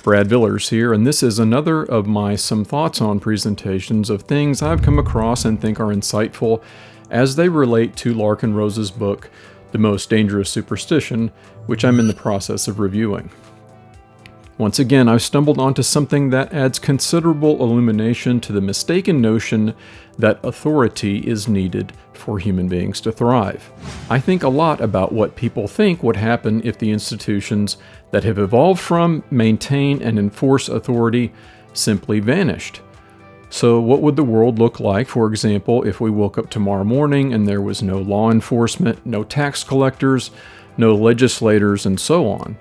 Brad Villers here, and this is another of my Some Thoughts on presentations of things I've come across and think are insightful as they relate to Larkin Rose's book, The Most Dangerous Superstition, which I'm in the process of reviewing. Once again, I've stumbled onto something that adds considerable illumination to the mistaken notion that authority is needed for human beings to thrive. I think a lot about what people think would happen if the institutions that have evolved from, maintain, and enforce authority simply vanished. So what would the world look like, for example, if we woke up tomorrow morning and there was no law enforcement, no tax collectors, no legislators, and so on?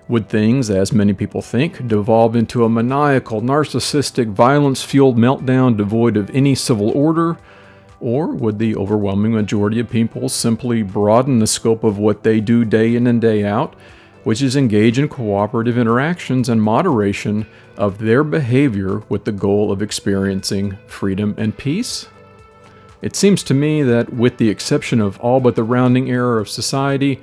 Would things, as many people think, devolve into a maniacal, narcissistic, violence-fueled meltdown devoid of any civil order? Or would the overwhelming majority of people simply broaden the scope of what they do day in and day out, which is engage in cooperative interactions and moderation of their behavior with the goal of experiencing freedom and peace? It seems to me that, with the exception of all but the rounding error of society,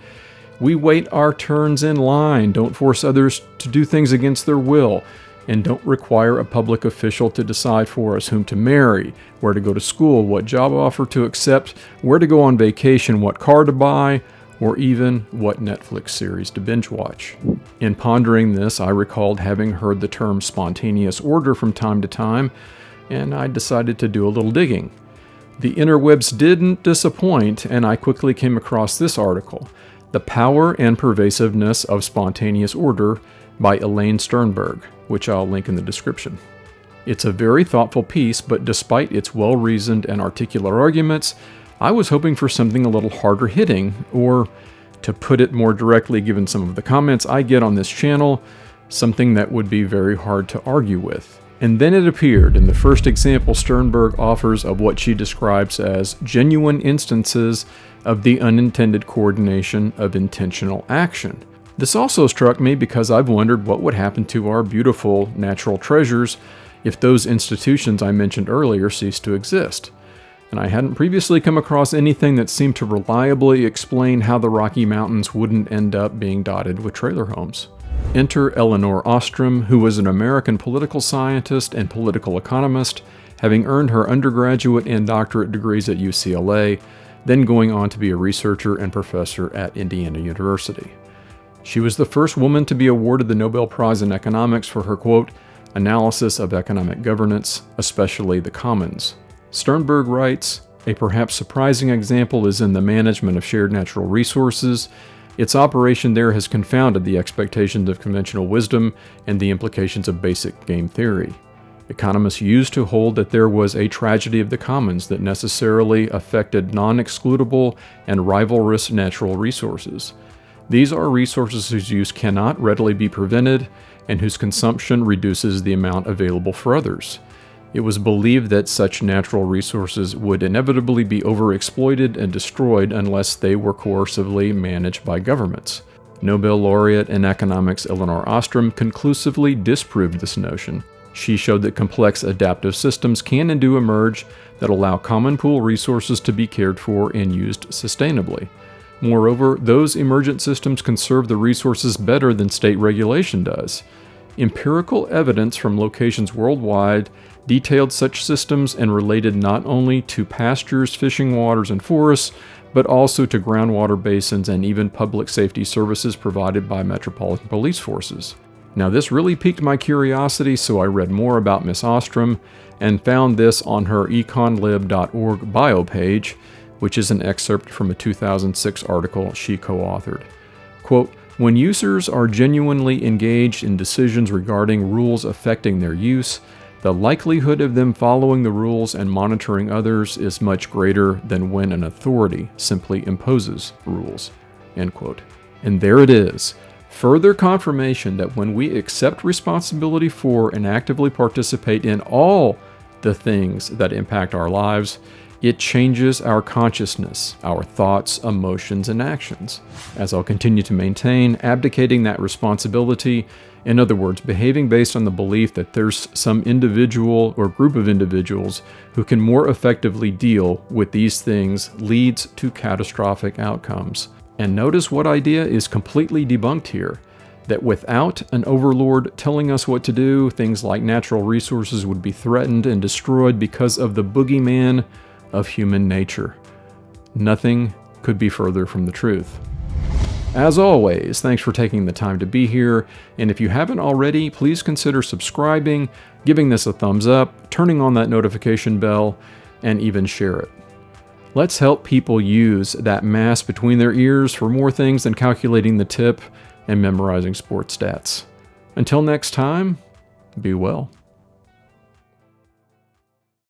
we wait our turns in line, don't force others to do things against their will, and don't require a public official to decide for us whom to marry, where to go to school, what job offer to accept, where to go on vacation, what car to buy, or even what Netflix series to binge watch. In pondering this, I recalled having heard the term spontaneous order from time to time, and I decided to do a little digging. The interwebs didn't disappoint, and I quickly came across this article, The Power and Pervasiveness of Spontaneous Order by Elaine Sternberg, which I'll link in the description. It's a very thoughtful piece, but despite its well-reasoned and articulate arguments, I was hoping for something a little harder hitting, or, to put it more directly given some of the comments I get on this channel, something that would be very hard to argue with. And then it appeared in the first example Sternberg offers of what she describes as genuine instances of the unintended coordination of intentional action. This also struck me because I've wondered what would happen to our beautiful natural treasures if those institutions I mentioned earlier ceased to exist. And I hadn't previously come across anything that seemed to reliably explain how the Rocky Mountains wouldn't end up being dotted with trailer homes. Enter Elinor Ostrom, who was an American political scientist and political economist, having earned her undergraduate and doctorate degrees at UCLA, then going on to be a researcher and professor at Indiana University. She was the first woman to be awarded the Nobel Prize in Economics for her, quote, analysis of economic governance, especially the commons. Sternberg writes, a perhaps surprising example is in the management of shared natural resources. Its operation there has confounded the expectations of conventional wisdom and the implications of basic game theory. Economists used to hold that there was a tragedy of the commons that necessarily affected non-excludable and rivalrous natural resources. These are resources whose use cannot readily be prevented and whose consumption reduces the amount available for others. It was believed that such natural resources would inevitably be overexploited and destroyed unless they were coercively managed by governments. Nobel laureate in economics Elinor Ostrom conclusively disproved this notion. She showed that complex adaptive systems can and do emerge that allow common pool resources to be cared for and used sustainably. Moreover, those emergent systems conserve the resources better than state regulation does. Empirical evidence from locations worldwide detailed such systems and related not only to pastures, fishing waters, and forests, but also to groundwater basins and even public safety services provided by metropolitan police forces. Now, this really piqued my curiosity, so I read more about Miss Ostrom and found this on her econlib.org bio page, which is an excerpt from a 2006 article she co-authored. Quote, when users are genuinely engaged in decisions regarding rules affecting their use, the likelihood of them following the rules and monitoring others is much greater than when an authority simply imposes rules. End quote. And there it is. Further confirmation that when we accept responsibility for and actively participate in all the things that impact our lives, it changes our consciousness, our thoughts, emotions, and actions. As I'll continue to maintain, abdicating that responsibility, in other words, behaving based on the belief that there's some individual or group of individuals who can more effectively deal with these things, leads to catastrophic outcomes. And notice what idea is completely debunked here. that without an overlord telling us what to do, things like natural resources would be threatened and destroyed because of the boogeyman of human nature. Nothing could be further from the truth. As always, thanks for taking the time to be here, and if you haven't already, please consider subscribing, giving this a thumbs up, turning on that notification bell, and even share it. Let's help people use that mass between their ears for more things than calculating the tip and memorizing sports stats. Until next time, be well.